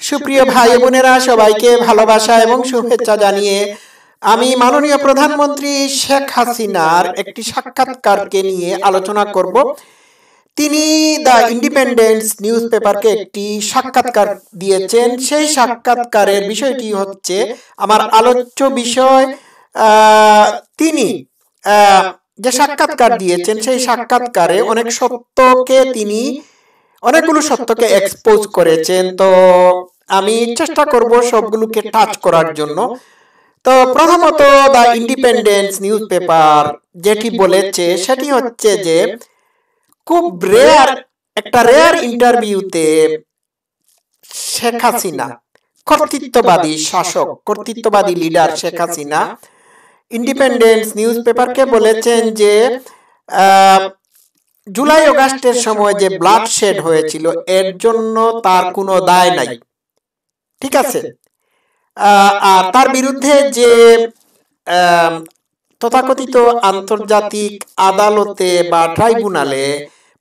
সুপ্রিয় ভাই বোনেরা, সবাইকে ভালোবাসা এবং শুভেচ্ছা জানিয়ে আমি মাননীয় প্রধানমন্ত্রী শেখ হাসিনার একটি সাক্ষাৎকারকে নিয়ে আলোচনা করব। তিনি দ্য ইন্ডিপেন্ডেন্স নিউজ পেপারকে একটি সাক্ষাৎকার দিয়েছেন। সেই সাক্ষাৎকারের বিষয়টি হচ্ছে আমার আলোচ্য বিষয়। তিনি যে সাক্ষাৎকার দিয়েছেন সেই সাক্ষাৎকারে অনেকগুলো সত্যকে এক্সপোজ করেছেন। তো আমি চেষ্টা করব সবগুলোকে টাচ করার জন্য। তো প্রথমত দ্য ইন্ডিপেন্ডেন্স নিউজ পেপার যেটি বলেছে সেটি হচ্ছে যে খুব একটা রেয়ার ইন্টারভিউতে শেখ হাসিনা, কর্তৃত্ববাদী শাসক, কর্তৃত্ববাদী leader Sheikh Hasina independence news পেপারকে বলেছেন যে জুলাই অগাস্টের সময় যে ব্লাডশেড হয়েছিল এর জন্য তার কোনো দায় নাই, ঠিক আছে। আর তার বিরুদ্ধে যে তথাকথিত আন্তর্জাতিক আদালতে বা ট্রাইব্যুনালে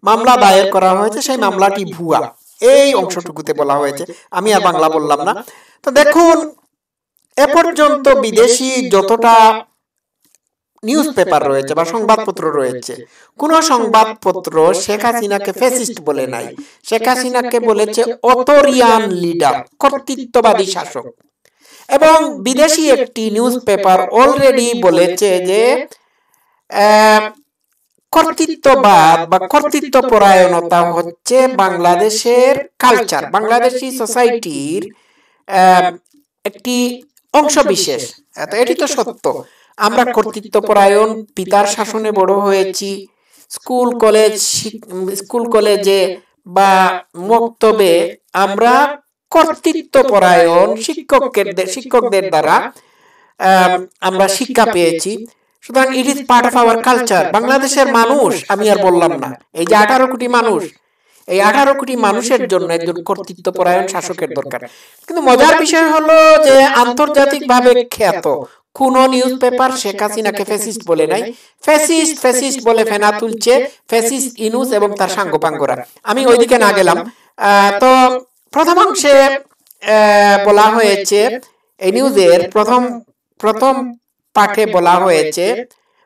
মামলা দায়ের করা হয়েছে সেই মামলাটি ভুয়া, এই অংশটুকুতে বলা হয়েছে। আমি আর বাংলা বললাম না। তো দেখুন, এ পর্যন্ত বিদেশি যতটা নিউজ পেপার রয়েছে বা সংবাদপত্র রয়েছে, কোন সংবাদপত্র শেখ হাসিনাকে ফ্যাসিস্ট বলে নাই। শেখ হাসিনাকে বলেছে অথরিয়ান লিডার, কর্তৃত্ববাদী শাসক। এবং বিদেশি একটি নিউজ পেপার অলরেডি বলেছে যে কর্তৃত্ববাদ বা কর্তৃত্বপরায়ণতা হচ্ছে বাংলাদেশের কালচার, বাংলাদেশি সোসাইটির একটি অংশ বিশেষ। এটি তো সত্য। আমরা কর্তৃত্বপরায়ণ, পিতার শাসনে বড় হয়েছি। স্কুল কলেজে বা মক্তবে আমরা কর্তৃত্বপরায়ণ শিক্ষকদের দ্বারা আমরা শিক্ষা পেয়েছি। সুতরাং it is part of our culture. বাংলাদেশের মানুষ, আমি আর বললাম না, এই যে 18 কোটি মানুষ, এই 18 কোটি মানুষের জন্য একজন কর্তৃত্বপরায়ণ শাসকের দরকার। কিন্তু মজার বিষয় হলো যে আন্তর্জাতিকভাবে খ্যাত কোন নিউজ পেপার শেখ হাসিনাকে ফ্যাসিস্ট বলে নাই। ফ্যাসিস্ট বলে ফেনা তুলছে ফ্যাসিস্ট ইনুস এবং তার সাঙ্গপাঙ্গরা। আমি ওইদিকে না গেলাম। তো প্রথম অংশে বলা হয়েছে, এই নিউজের প্রথম পাঠে বলা হয়েছে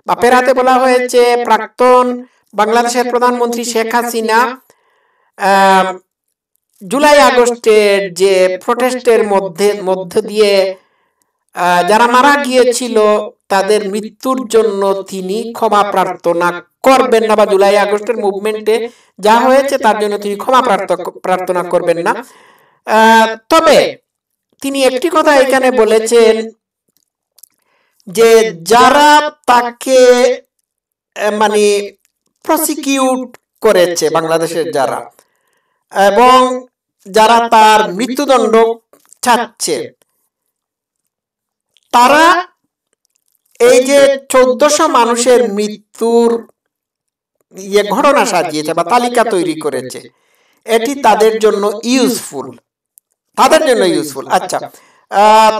বা পেরাতে বলা হয়েছে, প্রাক্তন বাংলাদেশের প্রধানমন্ত্রী শেখ হাসিনা জুলাই আগস্টের যে প্রোটেস্টের মধ্যে দিয়ে যারা মারা গিয়েছিল তাদের মৃত্যুর জন্য তিনি ক্ষমা প্রার্থনা করবেন না, বা জুলাই আগস্টের মুভমেন্টে যা হয়েছে তার জন্য তিনি ক্ষমা প্রার্থনা করবেন না। তবে তিনি একটি কথা এখানে বলেছেন যে যারা তাকে মানে প্রসিকিউট করেছে, বাংলাদেশের যারা, এবং যারা তার মৃত্যুদণ্ড চাচ্ছে, তারা এই যে 1400 মানুষের মৃত্যুর ঘটনা সাজিয়েছে বা তালিকা তৈরি করেছে, এটি তাদের জন্য ইউজফুল। আচ্ছা,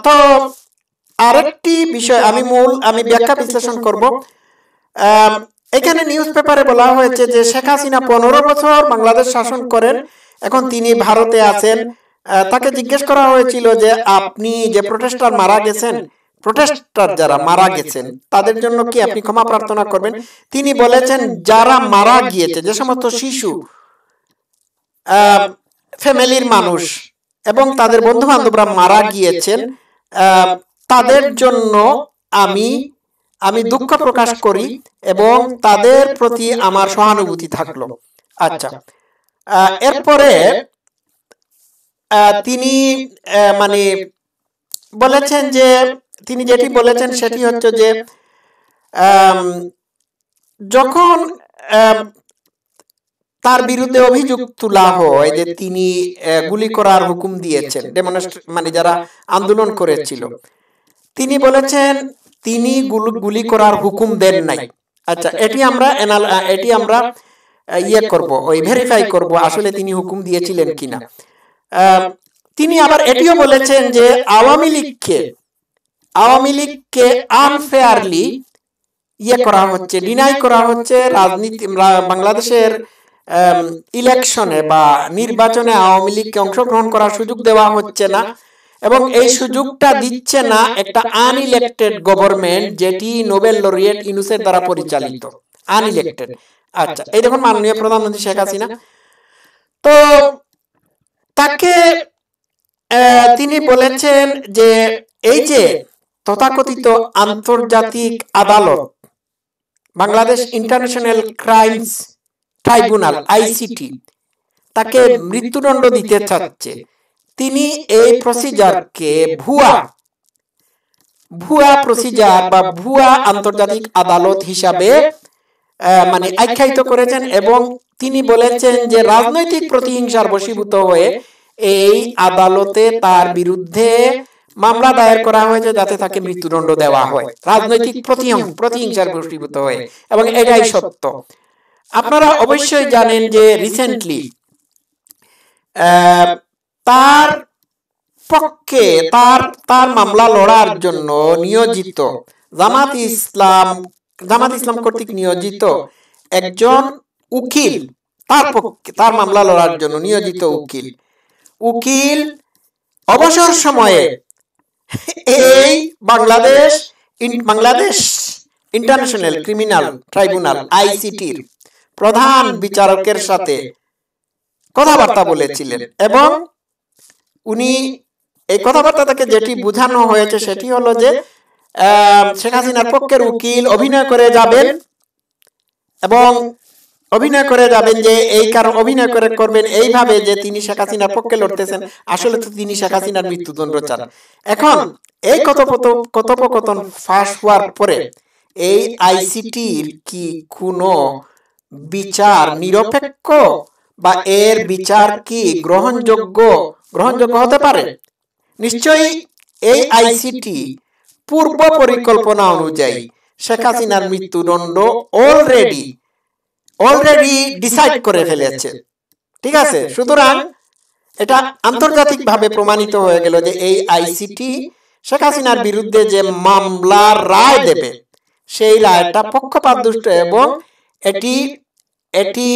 তো আরেকটি বিষয় আমি ব্যাখ্যা বিশ্লেষণ করব। এখানে নিউজ পেপারে বলা হয়েছে যে শেখ হাসিনা 15 বছর বাংলাদেশ শাসন করেন, এখন তিনি ভারতে আছেন। তাকে জিজ্ঞেস করা হয়েছিল যে আপনি যে প্রোটেস্টার যারা মারা গেছেন তাদের জন্য কি আপনি ক্ষমা প্রার্থনা করবেন? তিনি বলেছেন যারা মারা গিয়েছে, যে সমস্ত শিশু, ফ্যামিলির মানুষ এবং তাদের বন্ধু বান্ধবরা মারা গিয়েছেন, তাদের জন্য আমি দুঃখ প্রকাশ করি এবং তাদের প্রতি আমার সহানুভূতি থাকলো। আচ্ছা, এরপরে তিনি মানে বলেছেন যে তিনি যেটি বলেছেন সেটি হচ্ছে যে যখন তার বিরুদ্ধে অভিযোগ তোলা হয় যে তিনি গুলি করার হুকুম দিয়েছেন, মানে যারা আন্দোলন করেছিল, তিনি বলেছেন তিনি গুলি করার হুকুম দেন নাই। আচ্ছা, এটি আমরা ভেরিফাই করব আসলে তিনি হুকুম দিয়েছিলেন কিনা। তিনি আবার এটিও বলেছেন যে আওয়ামী লীগকে আনফেয়ারলি করা হচ্ছে, ডিনাই করা হচ্ছে, বাংলাদেশের ইলেকশনে বা নির্বাচনে আওয়ামী লীগকে অংশগ্রহণ করার সুযোগ দেওয়া হচ্ছে না, এবং এই সুযোগটা দিচ্ছে না একটা আনইলেক্টেড গভর্নমেন্ট, যেটি নোবেল লরিয়েট ইউনূসের দ্বারা পরিচালিত, আনইলেক্টেড। আচ্ছা, এই দেখুন মাননীয় প্রধানমন্ত্রী শেখ হাসিনা, তো তাকে তিনি বলেছেন যে এই যে তথাকথিত আন্তর্জাতিক আদালত, Bangladesh international crimes tribunal ICT, তাকে মৃত্যুদণ্ড দিতে চাচ্ছে। তিনি এই প্রসিজারকে ভুয়া প্রসিজার বা ভুয়া আন্তর্জাতিক আদালত হিসাবে মানে আখ্যায়িত করেছেন, এবং তিনি বলেছেন যে রাজনৈতিক প্রতিহিংসার বশীভূত হয়ে এই আদালতে তার বিরুদ্ধে মামলা দায়ের করা হয়েছে যাতে তাকে মৃত্যুদণ্ড দেওয়া হয়, রাজনৈতিক প্রতিহিংসার বশীভূত হয়ে, এবং এটাই সত্য। আপনারা অবশ্যই জানেন যে রিসেন্টলি তার পক্ষে তার মামলা লড়ার জন্য নিয়োজিত জামাত ইসলাম কর্তৃক নিয়োজিত একজন উকিল, তার মামলা লড়ার জন্য নিয়োজিত উকিল অবসর সময়ে এই বাংলাদেশ ইন্টারন্যাশনাল ক্রিমিনাল ট্রাইব্যুনাল আইসিটির প্রধান বিচারকের সাথে কথাবার্তা বলেছিলেন, এবং উনি এই কথাবার্তা থেকে যেটি বোঝানো হয়েছে সেটি হলো যে শেখ হাসিনার পক্ষের উকিল অভিনয় করে যাবেন, এবং অভিনয় করে যাবেন যে এই কারণ অভিনয় করবেন এইভাবে যে তিনি শেখ হাসিনার পক্ষে লড়তেছেন, আসলে তো তিনি শেখ হাসিনার মৃত্যুদণ্ড চান। এখন এই কথোপকথন ফাঁস হওয়ার পরে এই আইসিটির কি কোনো বিচার নিরপেক্ষ বা এর বিচার কি গ্রহণযোগ্য হতে পারে? নিশ্চয়ই এই আইসিটি পূর্ব পরিকল্পনা অনুযায়ী শেখ হাসিনার মৃত্যুদণ্ড অলরেডি ডিসাইড করে ফেলেছে, ঠিক আছে। সুতরাং এটা আন্তর্জাতিকভাবে প্রমাণিত হয়ে গেল যে এই আইসিটি শেখ হাসিনার বিরুদ্ধে যে মামলার রায় দেবে সেই রায়টা পক্ষপাতদুষ্ট, এবং এটি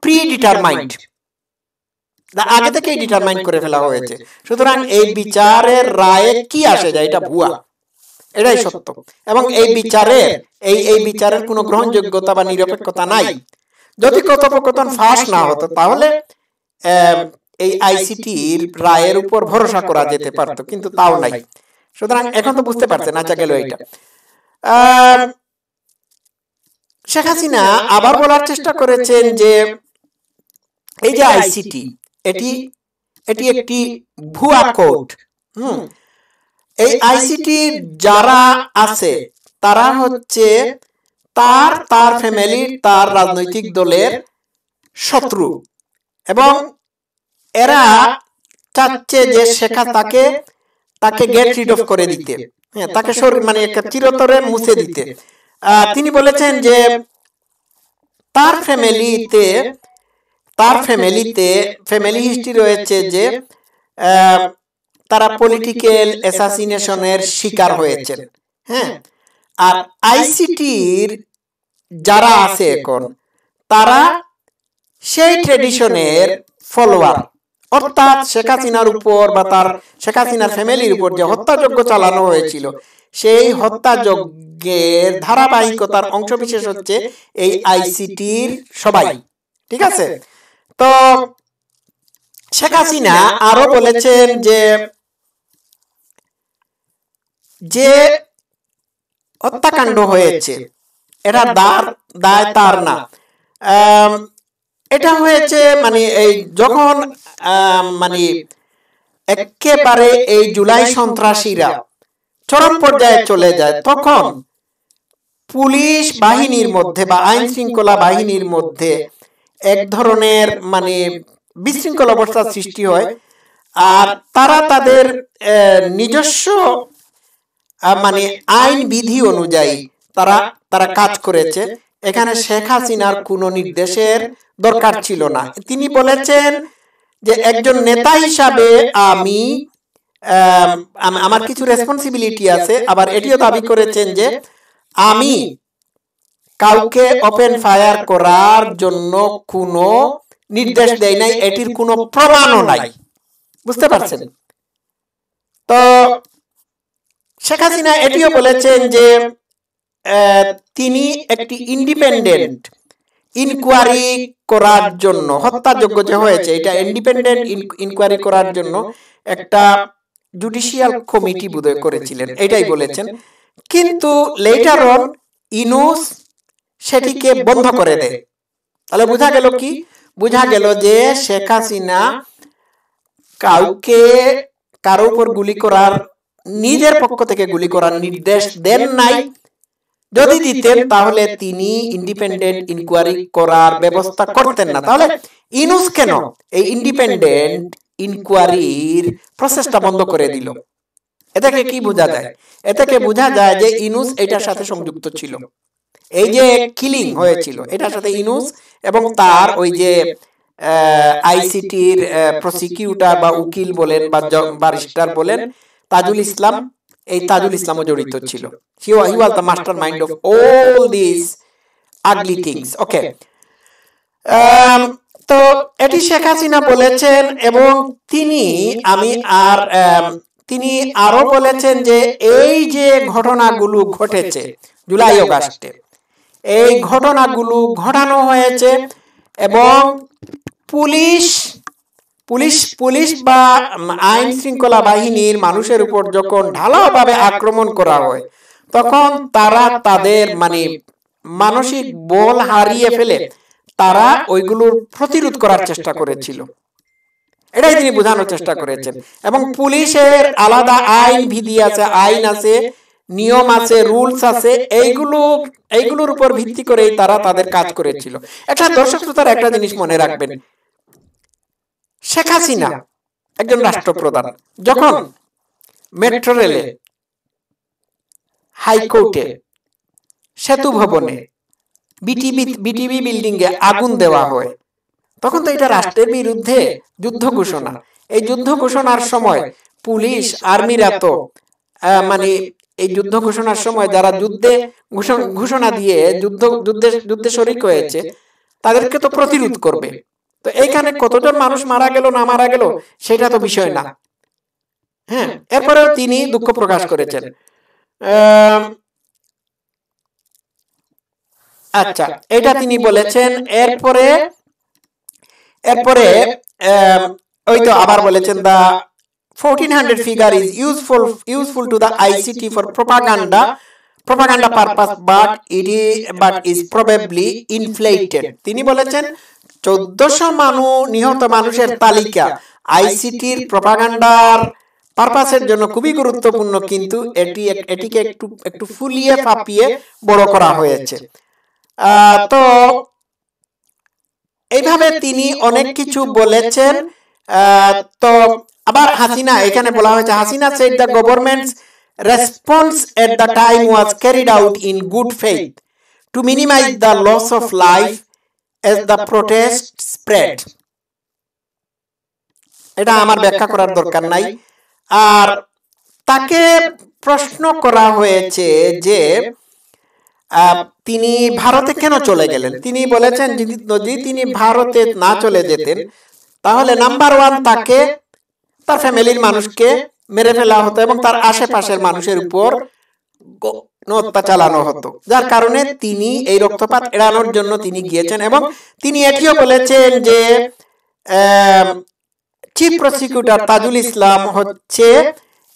প্রি ডিটারমাইন্ড, আগে থেকেই ডিটারমাইন করে ফেলা হয়েছে। সুতরাং এই বিচারের রায়ে কি আসে যায় এটা ভুয়া, এটাই সত্য, এবং এই বিচারের কোনো গ্রহণযোগ্যতা বা নিরপেক্ষতা নাই। যদি কথোপকথন ফাঁস না হতো তাহলে এই আইসিটির রায়ের উপর ভরসা করা যেতে পারত, কিন্তু তাও নাই। সুতরাং এখন তো বুঝতে পারছেন, আচ্ছা গেল এটা। শেখ হাসিনা আবার বলার চেষ্টা করেছেন যে এই যে আইসিটি এটি একটি ভুয়া কোর্ট। এই আইসিটি যারা আছে তারা হচ্ছে তার ফ্যামিলির, তার রাজনৈতিক দলের শত্রু, এবং এরা চাচ্ছে যে তাকে গেট রিড অফ করে দিতে, তাকে মানে চিরতরে মুছে দিতে। তিনি বলেছেন যে তার ফ্যামিলি হিস্ট্রি রয়েছে যে তারা পলিটিক্যাল অ্যাসাসিনেশনের শিকার হয়েছে। হ্যাঁ, আর আইসিটির যারা আছে এখন তারা সেই ট্রেডিশনের ফলোয়ার, অর্থাৎ শেখ হাসিনার উপর বা তার শেখ হাসিনার ফ্যামিলির উপর যে হত্যাযজ্ঞ চালানো হয়েছিল সেই হত্যাযজ্ঞের ধারাবাহিকতার অংশবিশেষ হচ্ছে এই আইসিটির সবাই, ঠিক আছে। তো শেখ হাসিনা আরো বলেছেন যে হত্যাকাণ্ড হয়েছে এটা দায় তার না, এটা হয়েছে মানে এই যখন মানে একেবারে এই জুলাই সন্ত্রাসীরা চরম পর্যায়ে চলে যায় তখন পুলিশ বাহিনীর মধ্যে বা আইন শৃঙ্খলা বাহিনীর মধ্যে এক ধরনের মানে বিশৃঙ্খল অবস্থার সৃষ্টি হয়, আর তারা তাদের নিজস্ব মানে আইন বিধি অনুযায়ী তারা কাজ করেছে। এখানে শেখ হাসিনার কোনো নির্দেশের দরকার ছিল না। তিনি বলেছেন যে একজন নেতা হিসাবে আমার কিছু রেসপন্সিবিলিটি আছে, আবার এটিও দাবি করেছেন যে আমি কাউকে ওপেন ফায়ার করার জন্য কোনো নির্দেশ দেয় নাই, এটির কোনো প্রমাণও নাই। বুঝতে পারছেন? তো শেখ হাসিনা এটিও বলেছেন যে তিনি একটি ইন্ডিপেন্ডেন্ট ইনকোয়ারি করার জন্য, হত্যাযোগ্য যে হয়েছে এটা ইন্ডিপেন্ডেন্ট ইনকোয়ারি করার জন্য একটা জুডিশিয়াল কমিটি বোধহয় করেছিলেন, এটাই বলেছেন। কিন্তু লেটার অন ইউনূস সেটিকে বন্ধ করে দেয়। তাহলে বোঝা গেল কি? বোঝা গেল যে শেখ হাসিনা কারো উপর গুলি করার, নিজের পক্ষ থেকে গুলি করার নির্দেশ দেন নাই। যদি দিতেন তাহলে তিনি ইন্ডিপেন্ডেন্ট ইনকোয়ারি করার ব্যবস্থা করতেন না। তাহলে ইউনূস কেন এই ইন্ডিপেন্ডেন্ট ইনকোয়ারির প্রসেসটা বন্ধ করে দিল? এটাকে কি বোঝা যায়? এটাকে বোঝা যায় যে ইউনূস এটার সাথে সংযুক্ত ছিল। এই যে কিলিং হয়েছিল এটার সাথে ইউনূস এবং তার ওই যে আইসিটির প্রসিকিউটর বা উকিল বলেন বা ব্যারিস্টার বলেন তাজুল ইসলাম, এই তাজুল ইসলামও জড়িত ছিল। He was the mastermind of all these ugly things. Okay. তো এটি শেখ হাসিনা বলেছেন এবং তিনি আরো বলেছেন যে এই যে ঘটনাগুলো ঘটেছে জুলাই আগস্টে, এই ঘটনাগুলো ঘটানো হয়েছে এবং পুলিশ বা আইন শৃঙ্খলা বাহিনীর মানুষের উপর যখন ঢালাওভাবে আক্রমণ করা হয় তখন তারা তাদের মানসিক বল হারিয়ে ফেলে তারা ওইগুলোর প্রতিরোধ করার চেষ্টা করেছিল। এটাই তিনি বোঝানোর চেষ্টা করেছেন। এবং পুলিশের আলাদা আইন বিধি আছে, আইন আছে, নিয়ম আছে, রুলস আছে, এইগুলোর উপর ভিত্তি করেই তারা তাদের কাজ করেছিল। একটা দর্শক শ্রোতারা একটা জিনিস মনে রাখবেন, শেখ হাসিনা একজন রাষ্ট্রপ্রধান যখন মেট্রো রেলে, হাইকোর্টে, সেতু ভবনে, বিটিভি বিল্ডিং এ আগুন দেওয়া হয় তখন তো এটা রাষ্ট্রের বিরুদ্ধে যুদ্ধ ঘোষণা। এই যুদ্ধ ঘোষণার সময় পুলিশ আর্মিরা তো এই যুদ্ধ ঘোষণার সময় যারা যুদ্ধে ঘোষণা দিয়ে যুদ্ধে শরিক হয়েছে তাদেরকে তো প্রতিরোধ করবে। তো এইখানে কতজন মানুষ মারা গেল না মারা গেল সেটা তো বিষয় না। হ্যাঁ, এরপরেও তিনি দুঃখ প্রকাশ করেছেন। আচ্ছা, এটা তিনি বলেছেন। এরপরে ওই তো আবার বলেছেন দা 1400 figure is useful to the ICT for propaganda purpose but is probably inflated. তিনি বলেছেন 1400 নিহত মানুষের তালিকা আইসিটির প্রপাগান্ডার পারপাসের জন্য খুবই গুরুত্বপূর্ণ, কিন্তু এটিকে একটু ফুলিয়ে ফাঁপিয়ে বড় করা হয়েছে। তো এইভাবে তিনি অনেক কিছু বলেছেন। তো আবার হাসিনা, এখানে বলা হয়েছে Hasina said the government's response at the time was carried out in good faith to minimize the loss of life as the protest spread. এটা আমার ব্যাখ্যা করার দরকার নাই। আর তাকে প্রশ্ন করা হয়েছে যে তিনি ভারতে কেন চলে গেলেন। তিনি বলেছেন যদি তিনি ভারতে না চলে যেতেন তাহলে নাম্বার 1 তাকে, তার ফ্যামিলির মানুষকে মেরে ফেলা হতো এবং তার আশেপাশের মানুষের উপর হত্যা চালানো হতো, যার কারণে তিনি এই রক্তপাত এড়ানোর জন্য তিনি গিয়েছেন। এবং তিনি এটিও বলেছেন যে চিফ প্রসিকিউটর তাজুল ইসলাম হচ্ছে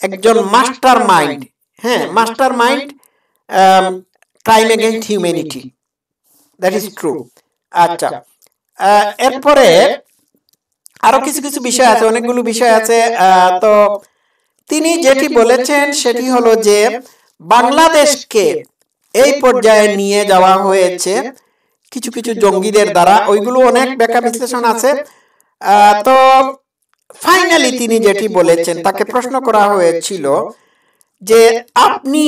একজন master mind, crime against humanity, that is true. আচ্ছা, এরপরে আরো কিছু বিষয় আছে, অনেকগুলো বিষয় আছে। তো তিনি যেটি বলেছেন সেটি হলো যে বাংলাদেশকে এই পর্যায়ে নিয়ে যাওয়া হয়েছে কিছু জঙ্গিদের দ্বারা, ওইগুলো অনেক ব্যাখ্যা বিশ্লেষণ আছে। তো ফাইনালি তিনি যেটি বলেছেন, তাকে প্রশ্ন করা হয়েছিল যে আপনি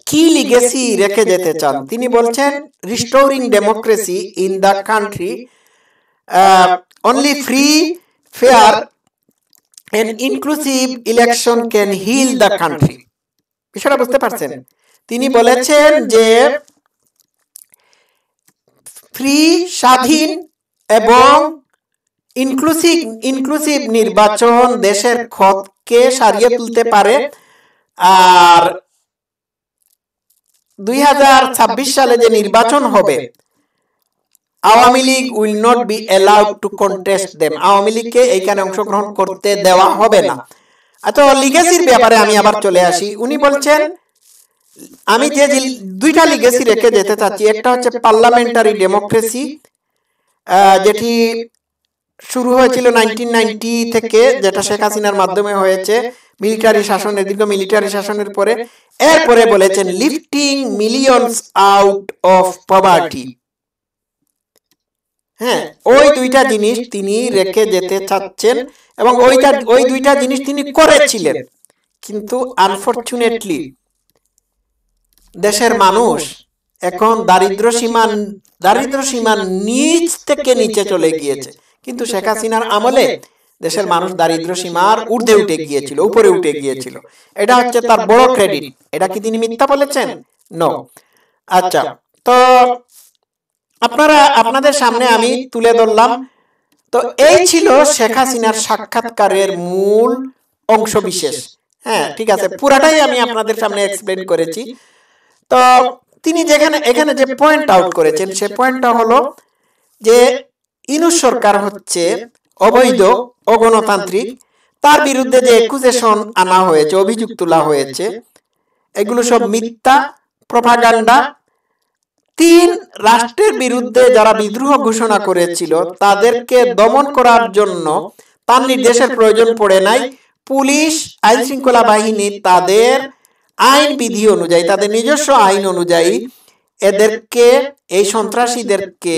কি লিগেসি রেখে যেতে চান। তিনি বলছেন restoring democracy in the country, only free, fair and inclusive election can heal the country. বিষয়টা বুঝতে পারছেন? তিনি বলেছেন যে ফ্রি, স্বাধীন এবং ইনক্লুসিভ নির্বাচন দেশের ক্ষতকে সারিয়ে তুলতে পারে। আর 2026 সালে যে নির্বাচন হবে, Awami League will not be allowed to contest them. Awami লীগকে এইখানে অংশগ্রহণ করতে দেওয়া হবে না। আচ্ছা, লিগেসির ব্যাপারে আমি আবার চলে আসি। উনি বলছেন, আমি যে দুইটা লিগেসি রেখে যেতে চাচ্ছি, একটা হচ্ছে পার্লামেন্টারি ডেমোক্রেসি, যেটি শুরু হয়েছিল 1990 থেকে, যেটা শেখ হাসিনার মাধ্যমে হয়েছে, মিলিটারি শাসনের, দীর্ঘ মিলিটারি শাসনের পরে। এরপরে বলেছেন lifting millions out of poverty. হ্যাঁ, ওই দুইটা জিনিস তিনি রেখে যেতে চাচ্ছেন এবং ওই দুইটা জিনিস তিনি করেছিলেন। কিন্তু আনফরচুনেটলি দেশের মানুষ এখন দারিদ্র সীমার নিচ থেকে নিচে চলে গিয়েছে। কিন্তু শেখ হাসিনার আমলে দেশের মানুষ দারিদ্র সীমার ঊর্ধ্বে উঠে গিয়েছিল, উপরে উঠে গিয়েছিল। এটা হচ্ছে তার বড় ক্রেডিট। এটা কি তিনি মিথ্যা বলেছেন? নো। আচ্ছা, তো আপনাদের সামনে আমি তুলে ধরলাম। তো এই ছিল শেখ হাসিনার সাক্ষাৎকারের মূল অংশ বিশেষ। হ্যাঁ, ঠিক আছে, পুরাটাই আমি আপনাদের সামনে এক্সপ্লেন করেছি। তো তিনি এখানে যে পয়েন্ট আউট করেছেন, সে পয়েন্টটা হলো যে ইউনূস সরকার হচ্ছে অবৈধ, অগণতান্ত্রিক। তার বিরুদ্ধে যে অ্যাকুজেশন আনা হয়েছে, অভিযোগ তোলা হয়েছে, এগুলো সব মিথ্যা, প্রপাগান্ডা। 3 রাষ্ট্রের বিরুদ্ধে যারা বিদ্রোহ ঘোষণা করেছিল তাদেরকে দমন করার জন্য তার নির্দেশের প্রয়োজন পড়ে নাই। পুলিশ, আইন শৃঙ্খলা বাহিনী তাদের আইন বিধি অনুযায়ী, তাদের নিজস্ব আইন অনুযায়ী এদেরকে, এই সন্ত্রাসীদেরকে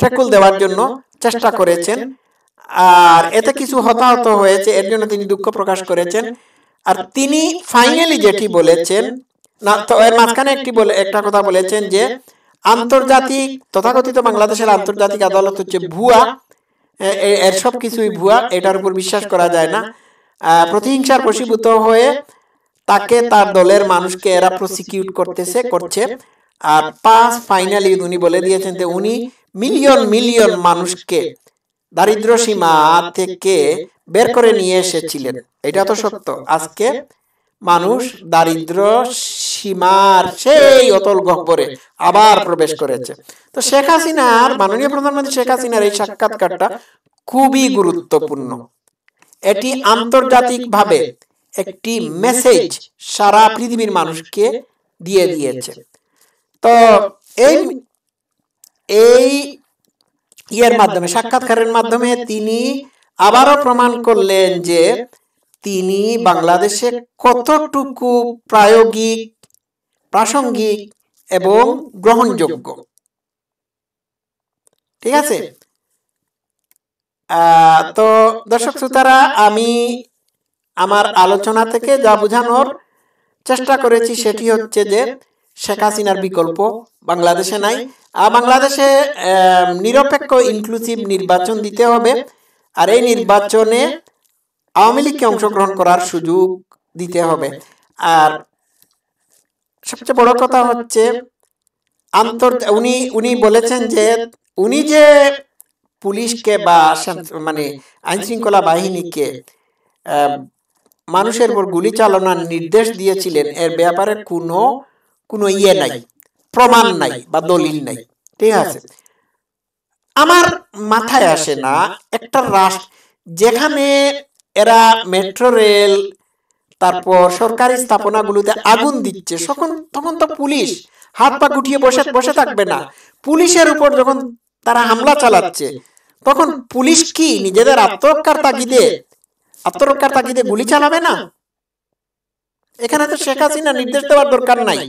ট্যাকল দেওয়ার জন্য চেষ্টা করেছেন। আর এতে কিছু হতাহত হয়েছে, এর জন্য তিনি দুঃখ প্রকাশ করেছেন। আর তিনি ফাইনালি যেটি বলেছেন, না তো এর মাঝখানে একটা কথা বলেছেন যে আন্তর্জাতিক, তথাকথিত বাংলাদেশের আন্তর্জাতিক আদালত হচ্ছে ভুয়া, এর সব কিছুই ভুয়া, এটার উপর বিশ্বাস করা যায় না। প্রতিহিংসার বশীভূত হয়ে তাকে, তার দলের মানুষকে এরা প্রসিকিউট করছে। আর ফাইনালি উনি বলে দিয়েছেন যে উনি মিলিয়ন মানুষকে দারিদ্র সীমা থেকে বের করে নিয়ে এসেছিলেন। এটা তো সত্য। আজকে মানুষ দারিদ্র সীমার সেই অতল গহ্বরে আবার প্রবেশ করেছে। তো শেখ হাসিনার, মাননীয় প্রধানমন্ত্রী শেখ হাসিনার এই সাক্ষাৎকারটা খুবই গুরুত্বপূর্ণ। এটি আন্তর্জাতিকভাবে একটি মেসেজ সারা পৃথিবীর মানুষকে দিয়ে দিয়েছে। তো এই মাধ্যমে, সাক্ষাৎকারের মাধ্যমে তিনি আবারও প্রমাণ করলেন যে তিনি বাংলাদেশে কতটুকু প্রাসঙ্গিক এবং গ্রহণযোগ্য। ঠিক আছে। তো দর্শক শ্রোতারা, আমি আমার আলোচনা থেকে যা বোঝানোর চেষ্টা করেছি সেটি হচ্ছে যে শেখ হাসিনার বিকল্প বাংলাদেশে নাই। বাংলাদেশে নিরপেক্ষ, ইনক্লুসিভ নির্বাচন দিতে হবে। আর এই নির্বাচনে আওয়ামী লীগকে অংশগ্রহণ করার সুযোগ দিতে হবে। আর সবচেয়ে বড় কথা হচ্ছে উনি বলেছেন যে উনি যে পুলিশকে বা মানে আইন শৃঙ্খলা বাহিনীকে মানুষের উপর গুলি চালানোর নির্দেশ দিয়েছিলেন, এর ব্যাপারে কোনো ইয়ে নাই, প্রমাণ নাই বা দলিল নাই। ঠিক আছে। আমার মাথায় আসে না একটা রাষ্ট্র যেখানে এরা মেট্রো রেল, তারপর সরকারি স্থাপনাগুলোতে আগুন দিচ্ছে, তখন তো পুলিশ হাত পা গুটিয়ে বসে থাকবে না। পুলিশের উপর যখন তারা হামলা চালাচ্ছে, তখন পুলিশ কি নিজেদের আত্মরক্ষার তাগিদে গুলি চালাবে না? এখানে তো শেখ হাসিনা নির্দেশ দেওয়ার দরকার নাই।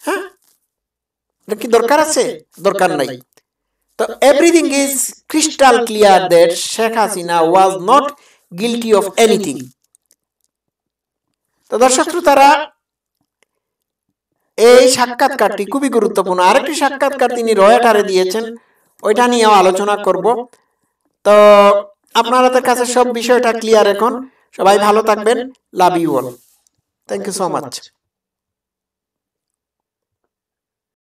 হ্যাঁ, কি দরকার আছে? দরকার নাই। তো everything is crystal clear that Sheikh Hasina was not guilty of anything. তো দর্শক শ্রোতারা, এই সাক্ষাৎকারটি খুবই গুরুত্বপূর্ণ। আরেকটি সাক্ষাৎকার তিনি রয়টারে দিয়েছেন, ওইটা নিয়েও আলোচনা করব। তো আপনাদের কাছে সব বিষয়টা ক্লিয়ার এখন। সবাই ভালো থাকবেন। Love you all. Thank you so much.